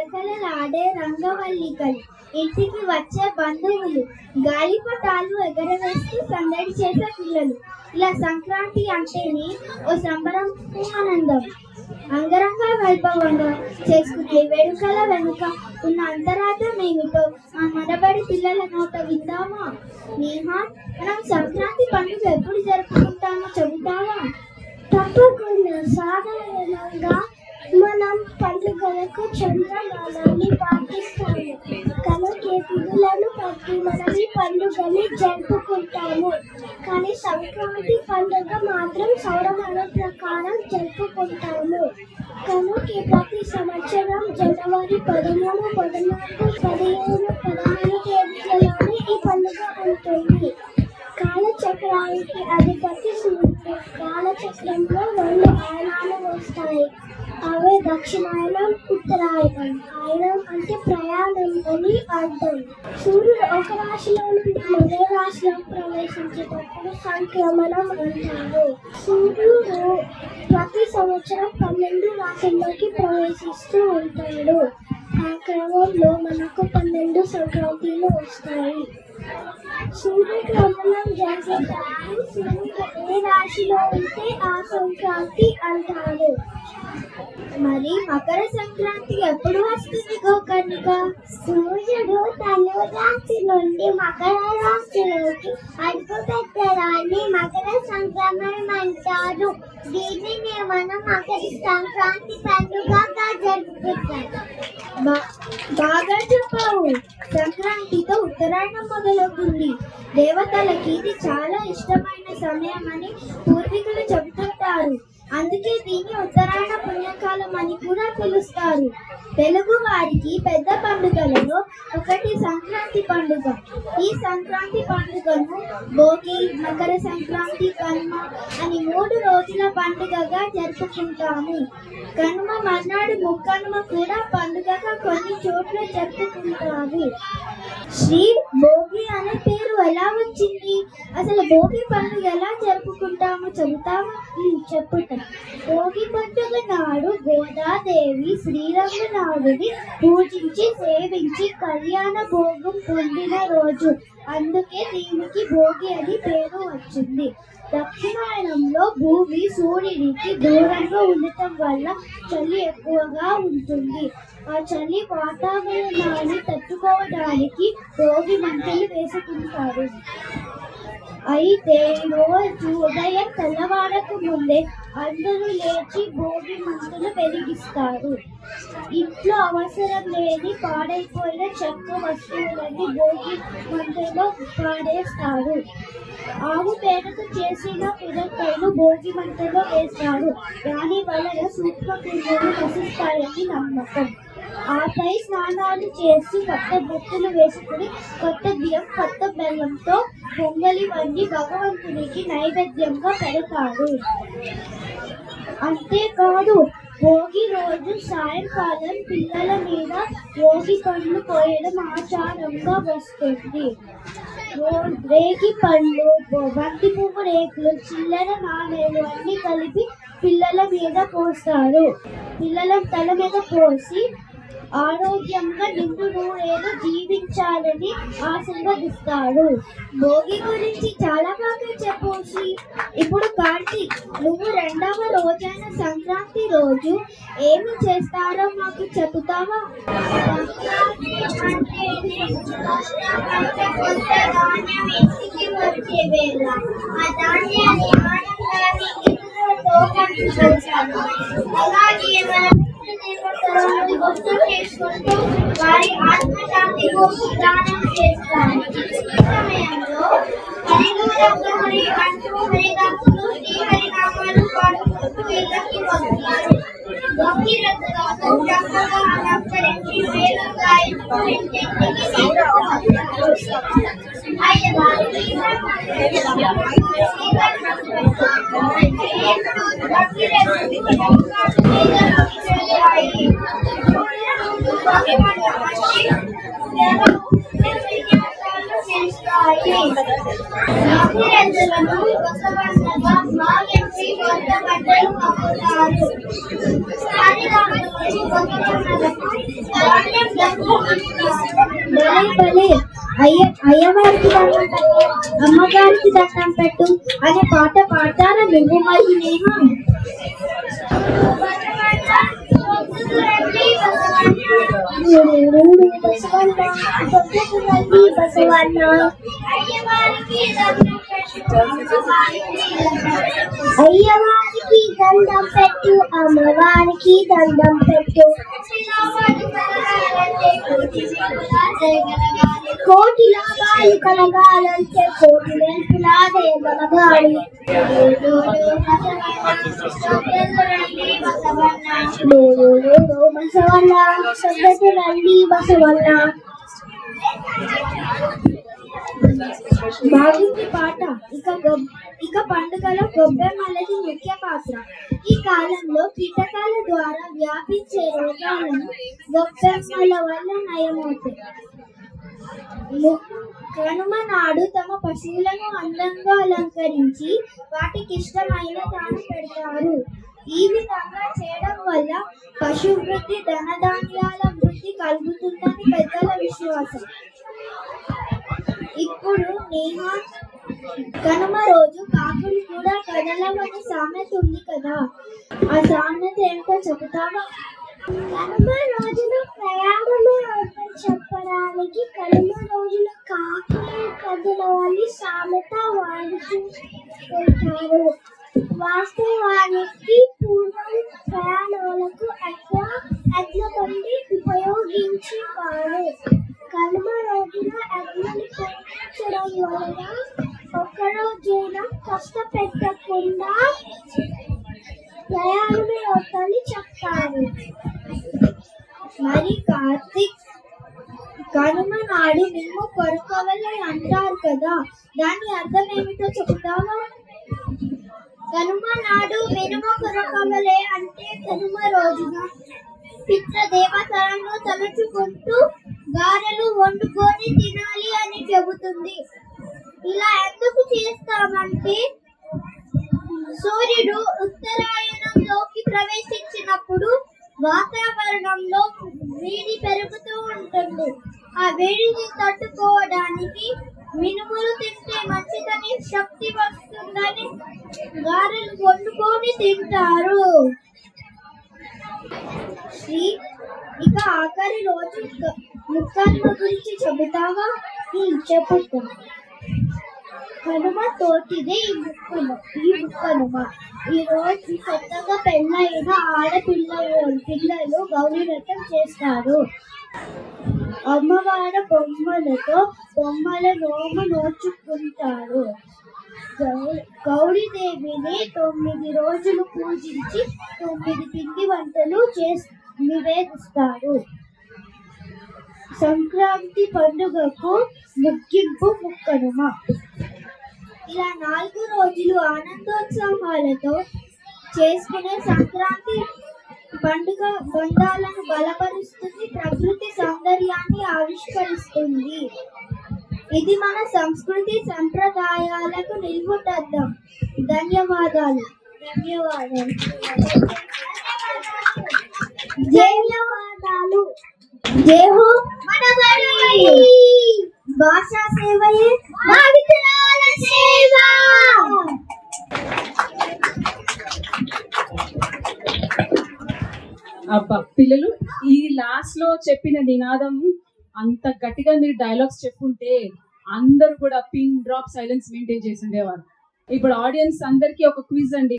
కలకలలాడే రంగవల్లికలు, ఇంటికి వచ్చే బంధువులు, గాలిపటాలు ఎగరవేస్తూ సందడి చేసే పిల్లలు. ఇలా సంక్రాంతి అంటేనే ఓ సంబరం, ఆనందం. అంగరంగ వైభవంగా చేసుకునే వేడుకల వెనుక ఉన్న అంతరార్థం ఏమిటో మనబడి పిల్లల నోట విందామా? నేహా, మనం సంక్రాంతి పండుగ ఎప్పుడు జరుపుకుంటామో చెబుతావా? తప్పకుండా. సాధారణంగా మనం పండుగలకు చంద్రమానాన్ని పాటిస్తాము కనుక తిథులను బట్టి మనం ఈ పండుగని జరుపుకుంటాము. కానీ సంక్రాంతి పండుగ మాత్రం సౌరమానం ప్రకారం జరుపుకుంటాము. కనుక ప్రతి సంవత్సరం జనవరి 13, 14, 15, 16 తేదీలలోనే ఈ పండుగ ఉంటుంది. కాలచక్రానికి అధిపతి సూర్యుడు. కాలచక్రంలో 2 ఆయనాలు వస్తాయి. అవే దక్షిణాయనం, ఉత్తరాయణం. ఆయనం అంటే ప్రయాణం అని అర్థం. సూర్యుడు ఒక రాశిలో నుండి మరో రాశిలో ప్రవేశించేటప్పుడు సంక్రమణం అంటారు. సూర్యుడు ప్రతి సంవత్సరం 12 రాశుల్లోకి ప్రవేశిస్తూ ఉంటాడు. ఆ క్రమంలో మనకు 12 సంక్రాంతిలు వస్తాయి. సూర్యగ్రహణం జరిగేటప్పుడు సూర్యుడు ఏ రాశిలో ఉంటే ఆ సంక్రాంతి అంటారు. మరి మకర సంక్రాంతి ఎప్పుడు వస్తుంది గోకర్ణిక? సూర్యుడు ధను రాశి నుండి మకర రాశిలోకి అడుగు పెట్టడాన్ని మకర సంక్రమణం అంటారు. దీనిని మనం మకర సంక్రాంతి పండుగగా జరుపుకుంటాం. బాగా చెప్పావు. సంక్రాంతితో ఉత్తరాయణం మొదలవుతుంది. దేవతలకి ఇది చాలా ఇష్టమైన సమయం అని పూర్వీకులు చెబుతుంటారు. అందుకే దీన్ని ఉత్తరాయణ పుణ్యకాలం అని కూడా పిలుస్తారు. తెలుగు వారికి పెద్ద పండుగలలో ఒకటి సంక్రాంతి పండుగ. ఈ సంక్రాంతి పండుగను భోగి, మకర సంక్రాంతి, కనుమ అని 3 రోజుల పండుగగా జరుపుకుంటాము. కనుమ మర్నాడు ముక్కనుమ కూడా పండుగగా కొన్ని చోట్ల జరుపుకుంటారు. శ్రీ భోగి అనే పేరు ఎలా వచ్చింది? అసలు భోగి పండుగ ఎలా జరుపుకుంటామో చెబుతావా? చెప్పుట. భోగి పండుగ నాడు గోదాదేవి శ్రీరంగనాథుని పూజించి సేవించి కళ్యాణ భోగం పొందిన రోజు. అందుకే దీనికి భోగి అని పేరు వచ్చింది. దక్షిణాయనంలో భూమి సూర్యునికి దూరంగా ఉండటం వల్ల చలి ఎక్కువగా ఉంటుంది. ఆ చలి వాతావరణాన్ని తట్టుకోవడానికి భోగి మంటలు వేసుకుంటారు. అయితే రోజు ఉదయం తెల్లవారకు ముందే అందరూ లేచి భోగి మంటలు వెలిగిస్తారు. ఇంట్లో అవసరం లేని పాడైపోయిన చెక్క వస్తువులని భోగి మంటలో పాడేస్తారు. ఆవు పేడతో చేసిన పిడకలను భోగి మంటలో వేస్తారు. దాని వలన సూక్ష్మక్రిములు నశిస్తాయని నమ్మకం. ఆపై స్నానాలు చేసి కొత్త బొట్టులు వేసుకుని కొత్త బియ్యం, కొత్త బెల్లంతో పొంగలి వండి భగవంతునికి నైవేద్యంగా పెడతారు. అంతేకాదు భోగి రోజు సాయంకాలం పిల్లల మీద భోగి పండ్లు పోయడం ఆచారంగా వస్తుంది. రేగి పళ్ళు, బంతి పువ్వు రేకులు, చిల్లర నాణేలు అన్ని కలిపి పిల్లల మీద పోస్తారు. పిల్లల తల మీద పోసి ఆరోగ్యంగా నిండు నూరేళ్ళు జీవించాలని ఆశీర్వదిస్తారు. భోగి గురించి చాలా బాగా చెప్పొచ్చు. ఇప్పుడు కార్తీక్, నువ్వు 2వ రోజైన సంక్రాంతి రోజు ఏమి చేస్తారో మాకు చెబుతావా? వారి ఆత్మశాంతి కోసం దానం చేస్తారు. ఈ సమయంలో హరిగౌరమ్మని అంటూ హరిదాసులు శ్రీహరినామాలు పాడుకుంటూ ఇళ్ళకి వస్తారు. భక్తి రథంతో చక్కగా అలంకరించి వేగంగా భావించి కొత్త బట్టలు అమ్ముతారు. భలే అయ్యవారికి దండం పెట్టు, అమ్మగారికి దండం పెట్టు అనే పాట పాడతారా నువ్వు మరి నేను? అయ్యవారికి దండం పెట్టు, అమ్మవారికి దండం పెట్టు, కోటి లాభాలు కలగాలంటే కోటి వెల్పులా దేవగాలి. బసవన్న సభ్యత రండి బసవన్న. బాగుంది పాట. ఇక పండుగలో గొబ్బెమ్మలది ముఖ్య పాత్ర. ఈ కాలంలో కీటకాల ద్వారా వ్యాపించే రోగాలను గొబ్బెమ్మల వల్ల నయమవుతాయి. కనుమ నాడు తమ పశువులను అందంగా అలంకరించి వాటికి ఇష్టమైన దాన పెడతారు. ఈ విధంగా చేయడం వల్ల పశు వృద్ధి, ధనధాన్యాల వృద్ధి కలుగుతుందని పెద్దల విశ్వాసం. ఇప్పుడు కనుమ రోజు కాకులు కూడా కదలవని సామెత ఉంది కదా, ఆ సామెత ఏంటో చెబుతావా? కనుమ రోజున ప్రయాణమే చెప్పడానికి కనుమ రోజున కాకులు కదలవని సామెత వాడుతుంటారు. వాస్తవానికి పూర్వం ప్రయాణాలకు ఎడ్ల బండి ఉపయోగించేవారు. కనుమ రోజున ఎడ్లని పెంచడం వలన ఒక్కరోజైనా కష్టపెట్టకుండా ప్రయాణమే అవుతాని చెప్తారు. మరి కార్తీక్ కనుమ నాడు మేము కొరకవలే అంటారు కదా, దాని అర్థం ఏమిటో చెబుతావా? కనుమ నాడు మినుము కొరకవలే అంటే కనుమ రోజున పితృదేవతలను తలుచుకుంటూ గారెలు వండుకొని తినాలి అని చెబుతుంది. ఇలా ఎందుకు చేస్తామంటే సూర్యుడు ఉత్తరాయణంలోకి ప్రవేశించినప్పుడు వాతావరణంలో వేడి పెరుగుతూ ఉంటుంది. ఆ వేడిని తట్టుకోవడానికి మినుములు తింటే మంచిదని, శక్తి వస్తుందని గారెలు వండుకొని తింటారు. ఇక ఆఖరి రోజు ముక్కనుమ గురించి చెబుతావా? చెబుతా. కనుమ తోటిదే ఈ ముక్కనుమ. ఈ రోజు కొత్తగా పెళ్ళైన ఆడపిల్లలు గౌరీ వ్రతం చేస్తారు. అమ్మవారి బొమ్మల నోము నోచుకుంటారు. గౌరీదేవిని 9 రోజులు పూజించి 9 పిండి వంటలు నివేదిస్తారు. సంక్రాంతి పండుగకు ముగింపు ముక్కనుమ. ఇలా 4 రోజులు ఆనందోత్సాహాలతో చేసుకునే సంక్రాంతి పండుగ బంధాలను బలపరుస్తుంది, ప్రకృతి సౌందర్యాన్ని ఆవిష్కరిస్తుంది. ఇది మన సంస్కృతి సంప్రదాయాలకు నిలువుటద్దం. ధన్యవాదాలు. ధన్యవాదాలు. జై హో మనబడి. భాషా సేవయే భావితరాల సేవ. అబ్బా పిల్లలు, ఈ లాస్ట్ లో చెప్పిన నినాదం అంత గట్టిగా మీరు డైలాగ్స్ చెప్పుంటే అందరూ కూడా పిన్ డ్రాప్ సైలెన్స్ మెయింటైన్ చేసి ఉండేవారు. ఇప్పుడు ఆడియన్స్ అందరికి ఒక క్విజ్ అండి.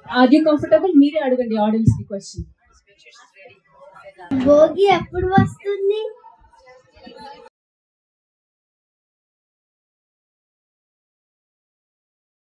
Are you comfortable? మీరే అడగండి ఆడియన్స్ కి క్వశ్చన్. భోగి ఎప్పుడు వస్తుంది?